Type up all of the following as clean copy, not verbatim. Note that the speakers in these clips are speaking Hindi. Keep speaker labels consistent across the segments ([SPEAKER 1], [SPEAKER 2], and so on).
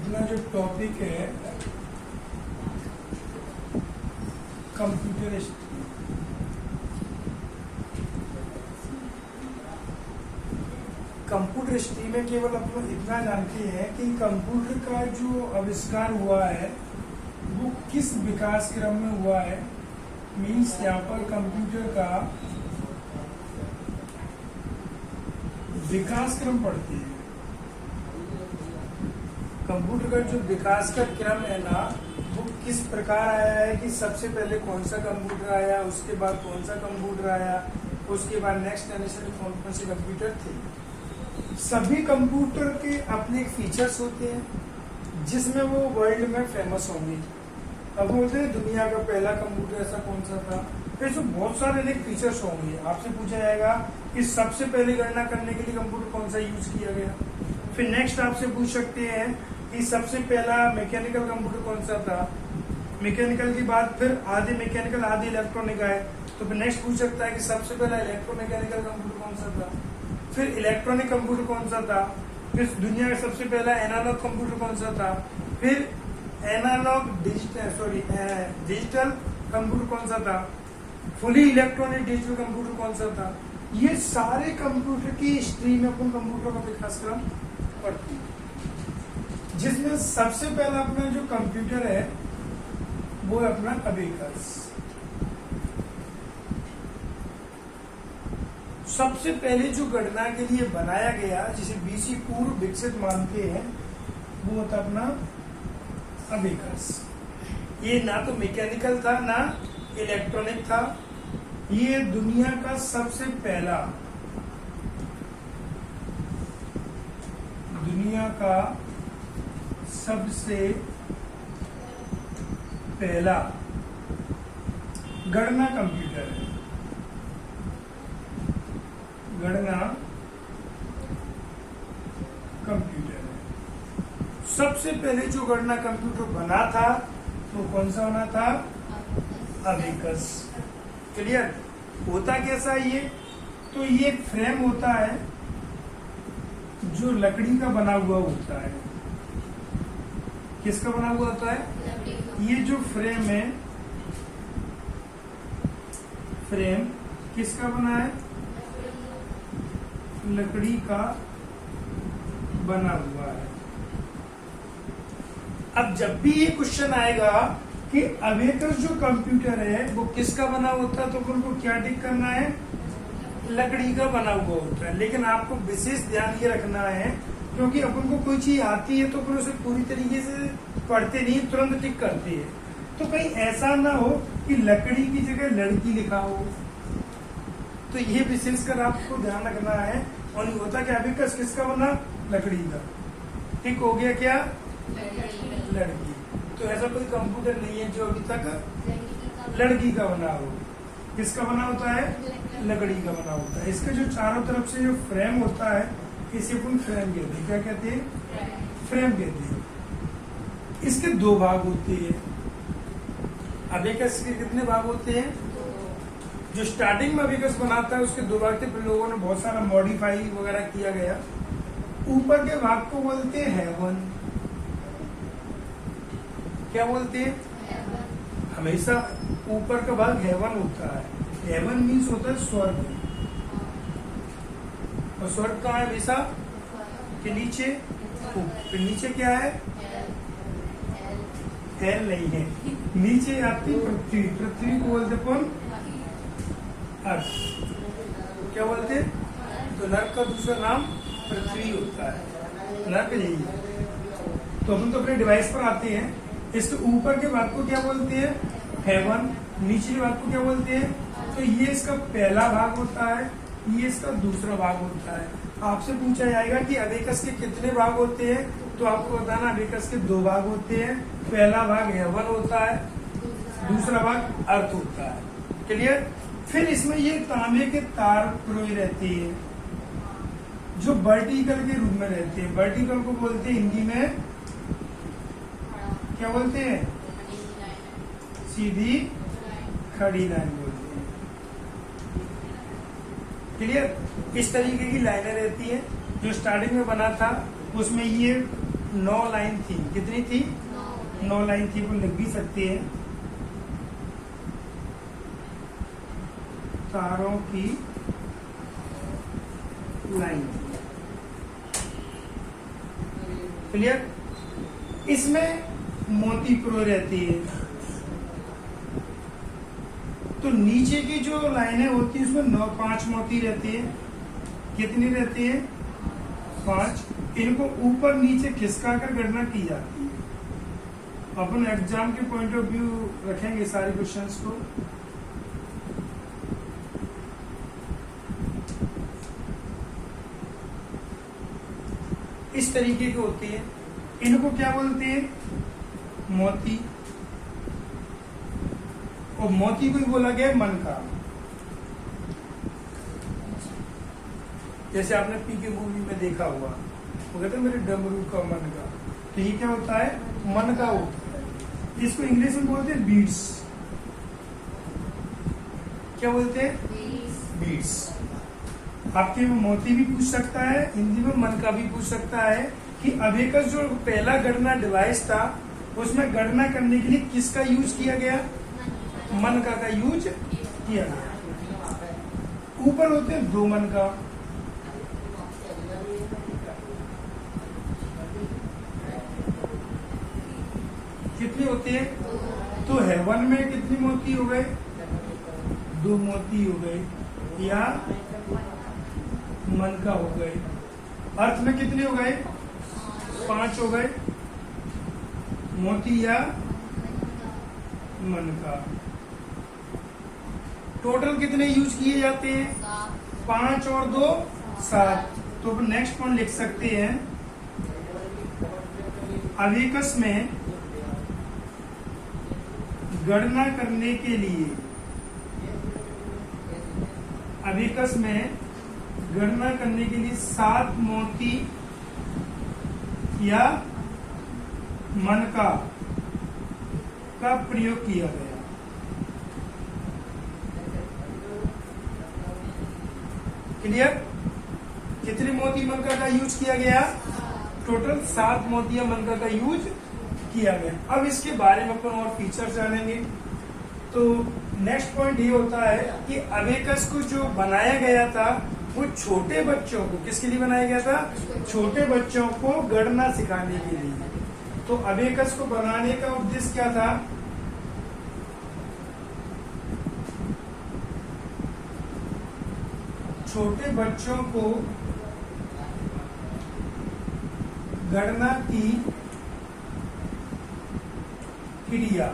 [SPEAKER 1] अपना जो टॉपिक है कंप्यूटर स्ट्रीम। कंप्यूटर स्ट्रीम में केवल अपन लोग इतना जानते हैं कि कंप्यूटर का जो आविष्कार हुआ है वो किस विकास क्रम में हुआ है। मीन्स यहाँ पर कंप्यूटर का विकास क्रम पढ़ती है। कंप्यूटर का जो विकास का क्रम है ना वो किस प्रकार आया है कि सबसे पहले कौन सा कंप्यूटर आया, उसके बाद कौन सा कंप्यूटर आया, उसके बाद नेक्स्ट जनरेशन में कौन कौन से कंप्यूटर थे। सभी कंप्यूटर के अपने फीचर्स होते हैं जिसमें वो वर्ल्ड में फेमस होंगे। अब बोलते हैं दुनिया का पहला कंप्यूटर ऐसा कौन सा था, फिर तो बहुत सारे अलग फीचर्स होंगे। आपसे पूछा जाएगा कि सबसे पहले गणना करने के लिए कंप्यूटर कौन सा यूज किया गया। फिर नेक्स्ट आपसे पूछ सकते हैं कि सबसे पहला मैकेनिकल कंप्यूटर कौन सा था। मैकेनिकल के बाद फिर आधे मैकेनिकल आधे इलेक्ट्रॉनिक आए, तो फिर नेक्स्ट पूछ सकता है कि सबसे पहला इलेक्ट्रोमैकेनिकल कंप्यूटर कौन सा था, फिर इलेक्ट्रॉनिक कंप्यूटर कौन सा था, फिर दुनिया का सबसे पहला एनालॉग कंप्यूटर कौन सा था, फिर डिजिटल कंप्यूटर कौन सा था, फुली इलेक्ट्रॉनिक डिजिटल कंप्यूटर कौन सा था। ये सारे कंप्यूटर की स्ट्रीम में अपन कंप्यूटर का विकास क्रम पढ़ती है, जिसमें सबसे पहला अपना जो कंप्यूटर है वो है अपना अबेकस। सबसे पहले जो गणना के लिए बनाया गया जिसे बीसी पूर्व विकसित मानते हैं वो होता अपना अबेकस। ये ना तो मैकेनिकल था ना इलेक्ट्रॉनिक था, ये दुनिया का सबसे पहला गणना कंप्यूटर है। गणना कंप्यूटर है। सबसे पहले जो गणना कंप्यूटर बना था वो कौन सा बना था, अबेकस। क्लियर। होता कैसा ये, तो ये एक फ्रेम होता है जो लकड़ी का बना हुआ होता है। किसका बना हुआ होता है, ये जो फ्रेम है, फ्रेम किसका बना है, लकड़ी का बना हुआ है। अब जब भी ये क्वेश्चन आएगा कि अबेकस जो कंप्यूटर है वो किसका बना होता है, तो उनको क्या टिक करना है, लकड़ी का बना हुआ होता है। लेकिन आपको विशेष ध्यान ये रखना है क्योंकि अपन को कोई चीज आती है तो अपन उसे पूरी तरीके से पढ़ते नहीं, तुरंत टिक करते हैं। तो कहीं ऐसा ना हो कि लकड़ी की जगह लड़की लिखा हो, तो ये विशेष कर आपको ध्यान रखना है। और होता क्या, अबेकस किसका बना, लकड़ी का। ठीक हो गया क्या, लड़की। तो ऐसा कोई कंप्यूटर नहीं है जो अभी तक लड़की का बना हो। किसका बना होता है, लकड़ी का बना होता है। इसके जो चारों तरफ से जो फ्रेम होता है इसे अपन फ्रेम कहते हैं। क्या कहते हैं, फ्रेम कहते हैं। इसके दो भाग होते हैं। अबेकस के कितने भाग होते हैं, जो स्टार्टिंग में अबेकस बनाता है उसके दो भाग थे, फिर लोगों ने बहुत सारा मॉडिफाई वगैरह किया गया। ऊपर के भाग को बोलते हैं हेवन। क्या बोलते हैं, हमेशा ऊपर का भाग हेवन होता है। हेवन मीन्स होता है स्वर्ग, और स्वर्ग कहाँ है, हमेशा के नीचे। फिर नीचे क्या है, हेल नहीं है, नीचे आती पृथ्वी। पृथ्वी को बोलते कौन, अर्थ। क्या बोलते हैं, तो नर्क का दूसरा नाम पृथ्वी होता है, नर्क यही है। तो अपन तो अपने डिवाइस पर आते हैं। इसके ऊपर के भाग को क्या बोलते हैं, हेवन। नीचे के भाग को क्या बोलते हैं, तो ये इसका पहला भाग होता है, ये इसका दूसरा भाग होता है। आपसे पूछा जाएगा कि अबेकस के कितने भाग होते हैं, तो आपको बताना अबेकस के दो भाग होते हैं। पहला भाग हेवन होता है, दूसरा भाग अर्थ होता है। क्लियर। फिर इसमें ये तांबे के तार पिरोई रहती है जो वर्टिकल के रूप में रहते हैं। वर्टिकल को बोलते हैं हिंदी में, क्या बोलते हैं, सीधी खड़ी लाइन बोलते हैं। क्लियर। इस तरीके की लाइनें रहती है। जो स्टार्टिंग में बना था उसमें ये 9 लाइन थी। कितनी थी? 9 लाइन थी। वो लिख भी सकते हैं, तारों की लाइन। क्लियर? इसमें मोती प्रो रहती है, तो नीचे की जो लाइनें होती है उसमें 5 मोती रहती है। कितनी रहती है? 5। इनको ऊपर नीचे खिसका कर गणना की जाती है। अपन एग्जाम के पॉइंट ऑफ व्यू रखेंगे सारे क्वेश्चंस को। इस तरीके की होती है। इनको क्या बोलते हैं? मोती। और मोती को ही बोला गया मन का। जैसे आपने पी के मूवी में देखा हुआ, वो कहते हैं मेरे डमरू का मन का। तो ये क्या होता है? मन का होता है। इसको इंग्लिश में बोलते हैं बीड्स। क्या बोलते हैं? बीड्स। आपके में मोती भी पूछ सकता है, हिंदी में मन का भी पूछ सकता है कि अबेकस जो पहला गणना डिवाइस था उसमें गणना करने के लिए किसका यूज किया गया? मन का यूज किया गया। ऊपर होते हैं 2 मन का। कितनी होती है? तो हेवन में कितनी मोती हो गए? 2 मोती हो गए, या मन का हो गए। अर्थ में कितने हो गए? 5 हो गए मोती या मन का। टोटल कितने यूज किए जाते हैं? 5 और 2 7। तो नेक्स्ट पॉइंट लिख सकते हैं, अबेकस में गणना करने के लिए, अबेकस में गणना करने के लिए 7 मोती या मनका का प्रयोग किया गया। क्लियर? कितने मोती मनका का यूज किया गया? टोटल 7 मोती या मनका का यूज किया गया। अब इसके बारे में अपन और फीचर्स जानेंगे। तो नेक्स्ट पॉइंट ये होता है कि अबेकस को जो बनाया गया था वो छोटे बच्चों को, किसके लिए बनाया गया था? छोटे बच्चों को गणना सिखाने के लिए। तो अबेकस को बनाने का उद्देश्य क्या था? छोटे बच्चों को गणना की क्रिया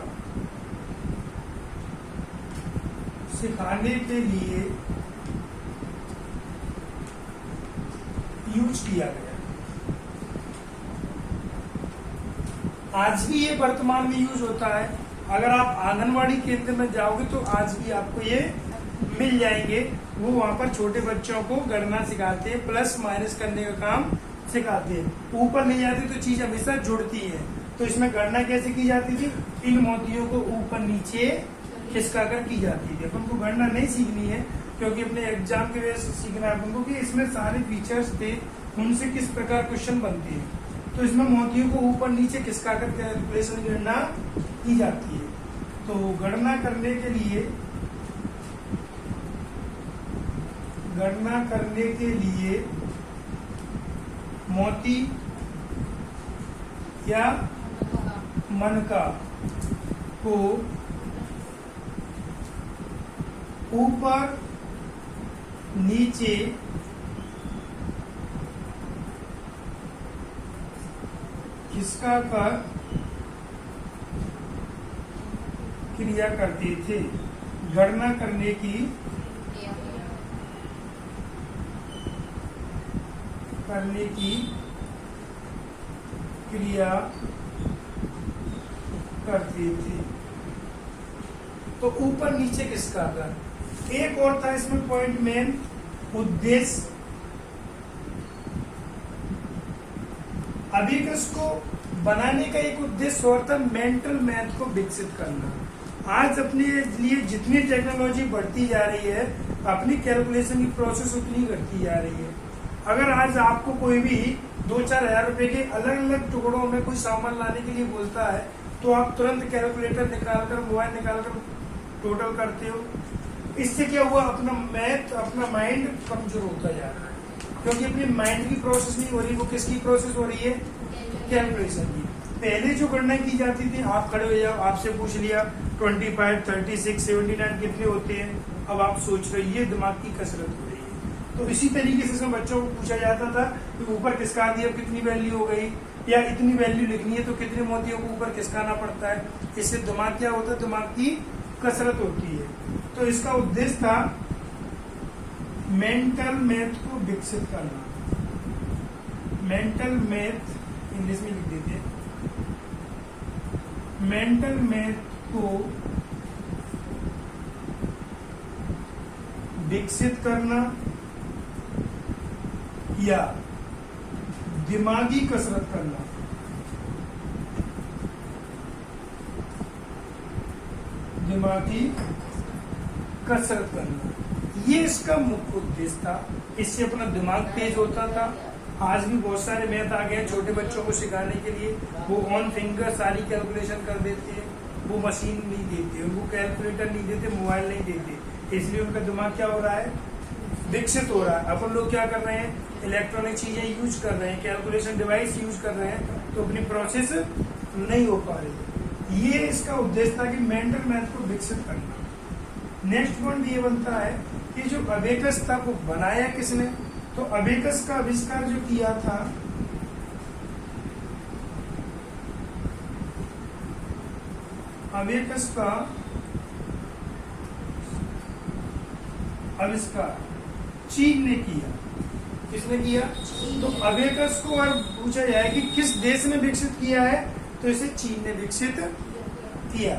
[SPEAKER 1] सिखाने के लिए यूज किया गया। आज भी ये वर्तमान में यूज होता है। अगर आप आंगनवाड़ी केंद्र में जाओगे तो आज भी आपको ये मिल जाएंगे। वो वहां पर छोटे बच्चों को गणना सिखाते हैं, प्लस माइनस करने का काम सिखाते हैं। ऊपर नहीं जाती तो चीज हमेशा जुड़ती है। तो इसमें गणना कैसे की जाती थी? इन मोतियों को ऊपर नीचे खिसका कर की जाती थी। अपन को गणना नहीं सीखनी है क्योंकि अपने एग्जाम के वजह से सीखना है अपन को कि इसमें सारे फीचर्स थे, उनसे किस प्रकार क्वेश्चन बनते हैं। तो इसमें मोतियों को ऊपर नीचे खिसका कर कैलकुलेशन गणना की जाती है। तो गणना करने के लिए मोती या मनका को ऊपर नीचे खिसका कर क्रिया करते थे। गणना करने की क्रिया करते थे। तो ऊपर नीचे किसका कर। एक और था इसमें पॉइंट मेन, उद्देश्य। अबेकस को बनाने का एक उद्देश्य और था मेंटल मैथ को विकसित करना। आज अपने लिए जितनी टेक्नोलॉजी बढ़ती जा रही है, अपनी कैलकुलेशन की प्रोसेस उतनी घटती जा रही है। अगर आज आपको कोई भी 2-4 हजार रुपए के अलग अलग टुकड़ों में कोई सामान लाने के लिए बोलता है तो आप तुरंत कैलकुलेटर निकालकर, मोबाइल निकालकर टोटल करते हो। इससे क्या हुआ, अपना मैथ, अपना माइंड कमजोर होता जा रहा है, क्योंकि अपनी माइंड की प्रोसेस नहीं हो रही, वो किसकी प्रोसेस हो रही है, कैलकुलेशन की। पहले जो गणना की जाती थी, आप खड़े हो जाओ, आपसे पूछ लिया 25, 36, 79 कितने होते हैं, अब आप सोच रहे हो, ये दिमाग की कसरत हो रही है। तो इसी तरीके से बच्चों को पूछा जाता था कि ऊपर किसका दिया, कितनी वैल्यू हो गई, या इतनी वैल्यू लिखनी है तो कितने मोतियों को ऊपर किसकाना पड़ता है। इससे दिमाग क्या होता है, दिमाग की कसरत होती है। तो इसका उद्देश्य था मेंटल मैथ को विकसित करना। मेंटल मैथ इंग्लिश में लिख देते हैं, मेंटल मैथ को विकसित करना या दिमागी कसरत करना। दिमागी कसरत करना, ये इसका मुख्य उद्देश्य था। इससे अपना दिमाग तेज होता था। आज भी बहुत सारे मैथ आ गए हैं छोटे बच्चों को सिखाने के लिए, वो ऑन फिंगर सारी कैलकुलेशन कर देते हैं। वो मशीन नहीं देते, उनको कैलकुलेटर नहीं देते, मोबाइल नहीं देते, इसलिए उनका दिमाग क्या हो रहा है, विकसित हो रहा है। अपन लोग क्या कर रहे हैं, इलेक्ट्रॉनिक चीजें यूज कर रहे हैं, कैलकुलेशन डिवाइस यूज कर रहे हैं, तो अपनी प्रोसेस नहीं हो पा रही। ये इसका उद्देश्य था कि मेंटल मैथ को विकसित करना। नेक्स्ट पॉइंट ये बनता है कि जो अबेकस था वो बनाया किसने, तो अबेकस का आविष्कार जो किया था अबेकस का आविष्कार चीन ने किया। किसने किया, तो अबेकस को अगर पूछा जाए कि किस देश ने विकसित किया है, तो इसे चीन ने विकसित किया।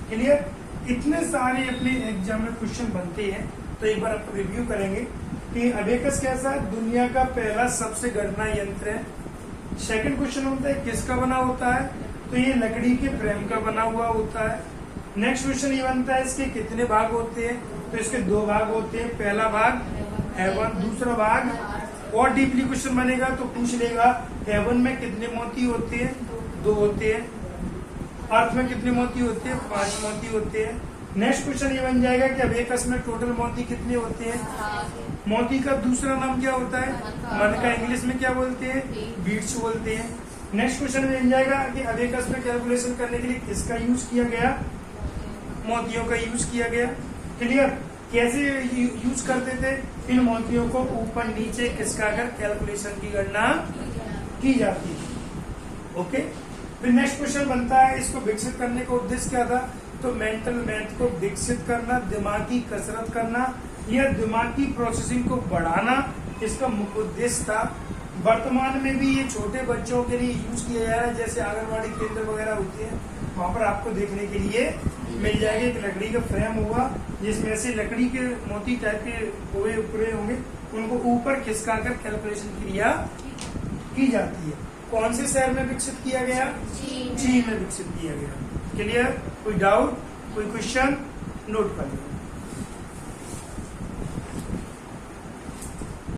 [SPEAKER 1] क्लियर। इतने सारे अपने एग्जाम में क्वेश्चन बनते हैं, तो एक बार आप रिव्यू करेंगे कि अबेकस कैसा है, दुनिया का पहला सबसे गणना यंत्र है। सेकंड क्वेश्चन होता है किसका बना होता है, तो ये लकड़ी के फ्रेम का बना हुआ होता है। नेक्स्ट क्वेश्चन ये बनता है इसके कितने भाग होते हैं, तो इसके 2 भाग होते हैं। पहला भाग हेवन, दूसरा भाग, और डीपली क्वेश्चन बनेगा तो पूछ लेगा हेवन में कितने मोती होते हैं, 2 होते हैं। अर्थ में कितने मोती होते हैं, 5 मोती होते हैं। नेक्स्ट क्वेश्चन ये बन जाएगा कि अबेकस में टोटल मोती कितने होते हैं। मोती का दूसरा नाम क्या होता है, मन का इंग्लिश में क्या बोलते हैं, बीट्स बोलते हैं। नेक्स्ट क्वेश्चन बन जाएगा कि अबेकस में कैलकुलेशन करने के लिए किसका यूज किया गया, मोतियों का यूज किया गया। क्लियर। कैसे यूज करते थे, इन मोतियों को ऊपर नीचे खिसकाकर कैलकुलेशन की गणना की जाती है। ओके। फिर नेक्स्ट क्वेश्चन बनता है इसको विकसित करने का उद्देश्य क्या था, तो मेंटल मैथ को विकसित करना, दिमागी कसरत करना या दिमाग की प्रोसेसिंग को बढ़ाना, इसका मुख्य उद्देश्य था। वर्तमान में भी ये छोटे बच्चों के लिए यूज किया जा रहा है, जैसे आंगनबाड़ी केंद्र वगैरह होते हैं, वहाँ पर आपको देखने के लिए मिल जाएगा। एक लकड़ी का फ्रेम होगा जिसमें से लकड़ी के मोती टाइप के कोए उपरे होंगे, उनको ऊपर खिसकाकर कैलकुलेशन क्रिया की जाती है। कौन से शहर में विकसित किया गया, चीन में विकसित किया गया। क्लियर। कोई डाउट, कोई क्वेश्चन, नोट कर लो।